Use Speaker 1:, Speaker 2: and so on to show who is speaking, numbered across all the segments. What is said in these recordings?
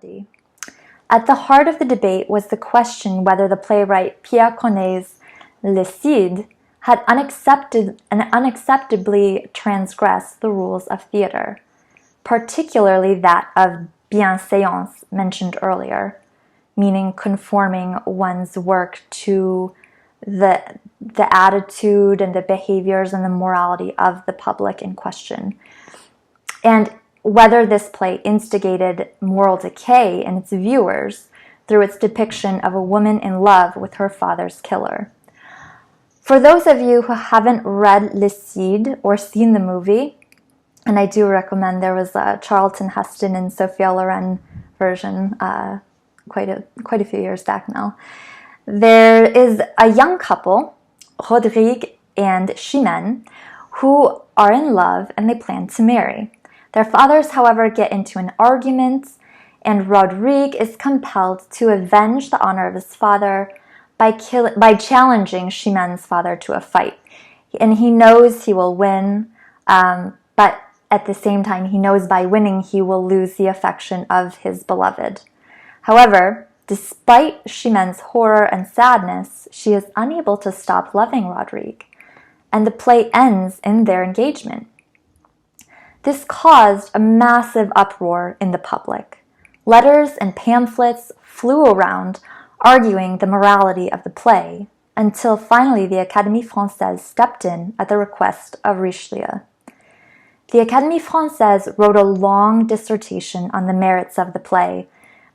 Speaker 1: morality. At the heart of the debate was the question whether the playwright Pierre Corneille's Le Cid had unacceptably transgressed the rules of theater, particularly that of bienséance mentioned earlier, meaning conforming one's work to the attitude and the behaviors and the morality of the public in question, and whether this play instigated moral decay in its viewers through its depiction of a woman in love with her father's killer. For those of you who haven't read Le Cid or seen the movie, and I do recommend, there was a Charlton Heston and Sophia Loren version quite a few years back now. There is a young couple, Rodrigue and Chimène, who are in love and they plan to marry. Their fathers, however, get into an argument, and Rodrigue is compelled to avenge the honor of his father by challenging Chimène's father to a fight. And he knows he will win, but at the same time, he knows by winning he will lose the affection of his beloved. However, despite Chimène's horror and sadness, she is unable to stop loving Rodrigue, and the play ends in their engagement. This caused a massive uproar in the public. Letters and pamphlets flew around arguing the morality of the play, until finally the Académie Française stepped in at the request of Richelieu. The Académie Française wrote a long dissertation on the merits of the play,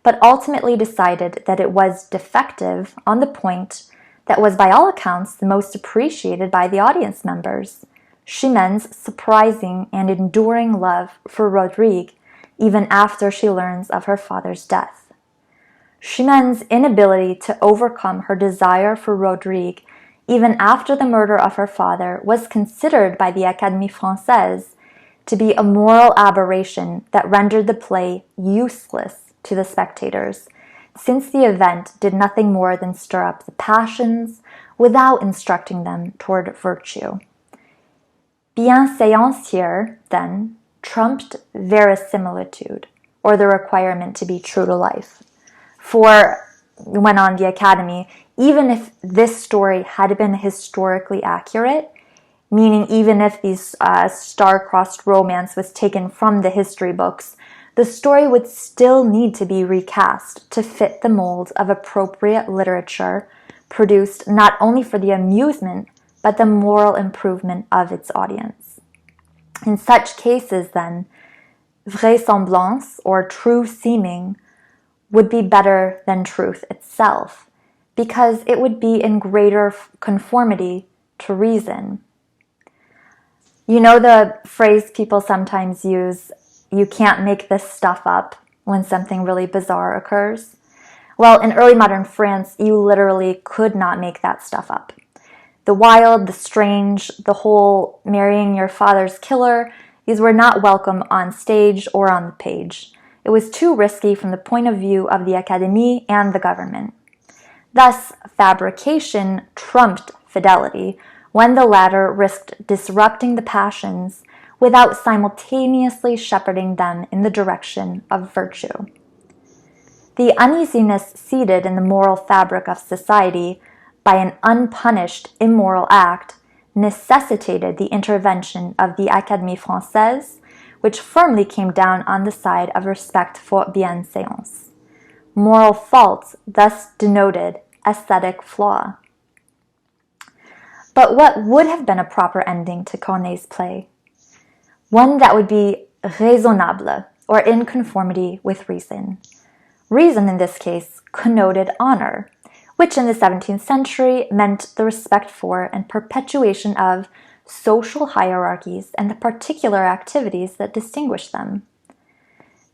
Speaker 1: but ultimately decided that it was defective on the point that was by all accounts the most appreciated by the audience members: Chimène's surprising and enduring love for Rodrigue even after she learns of her father's death. Chimène's inability to overcome her desire for Rodrigue even after the murder of her father was considered by the Académie Française to be a moral aberration that rendered the play useless to the spectators, since the event did nothing more than stir up the passions without instructing them toward virtue. Bienséance here, then, trumped verisimilitude, or the requirement to be true to life. For, went on the Academy, even if this story had been historically accurate, meaning even if these star-crossed romance was taken from the history books, the story would still need to be recast to fit the mold of appropriate literature produced not only for the amusement, but the moral improvement of its audience. In such cases, then, vraisemblance, or true seeming, would be better than truth itself, because it would be in greater conformity to reason. You know the phrase people sometimes use, "You can't make this stuff up," when something really bizarre occurs? Well, in early modern France, you literally could not make that stuff up. The wild, the strange, the whole marrying your father's killer, these were not welcome on stage or on the page. It was too risky from the point of view of the Académie and the government. Thus, fabrication trumped fidelity when the latter risked disrupting the passions without simultaneously shepherding them in the direction of virtue. The uneasiness seated in the moral fabric of society by an unpunished immoral act necessitated the intervention of the Académie Française, which firmly came down on the side of respect for bienséance. Moral faults thus denoted aesthetic flaw. But what would have been a proper ending to Corneille's play? One that would be raisonnable, or in conformity with reason. Reason, in this case, connoted honor, which in the 17th century meant the respect for and perpetuation of social hierarchies and the particular activities that distinguish them.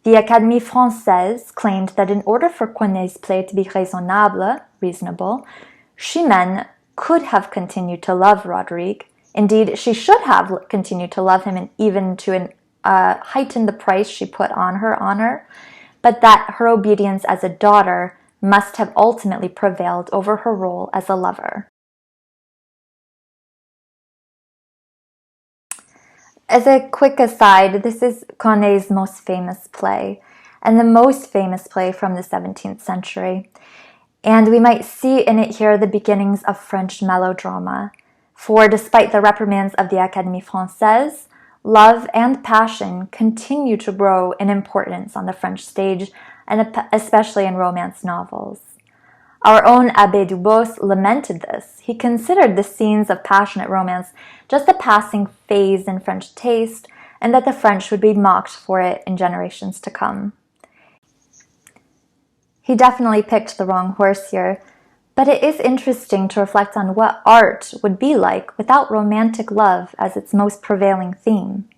Speaker 1: The Académie Française claimed that in order for Corneille's play to be raisonnable, reasonable, Chimène could have continued to love Rodrigue. Indeed, she should have continued to love him, and even to heighten the price she put on her honor, but that her obedience as a daughter must have ultimately prevailed over her role as a lover. As a quick aside, this is Corneille's most famous play, and the most famous play from the 17th century. And we might see in it here the beginnings of French melodrama. For despite the reprimands of the Académie Française, love and passion continue to grow in importance on the French stage, and especially in romance novels. Our own Abbé Dubos lamented this. He considered the scenes of passionate romance just a passing phase in French taste, and that the French would be mocked for it in generations to come. He definitely picked the wrong horse here, but it is interesting to reflect on what art would be like without romantic love as its most prevailing theme.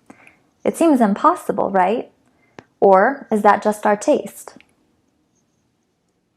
Speaker 1: It seems impossible, right? Or is that just our taste?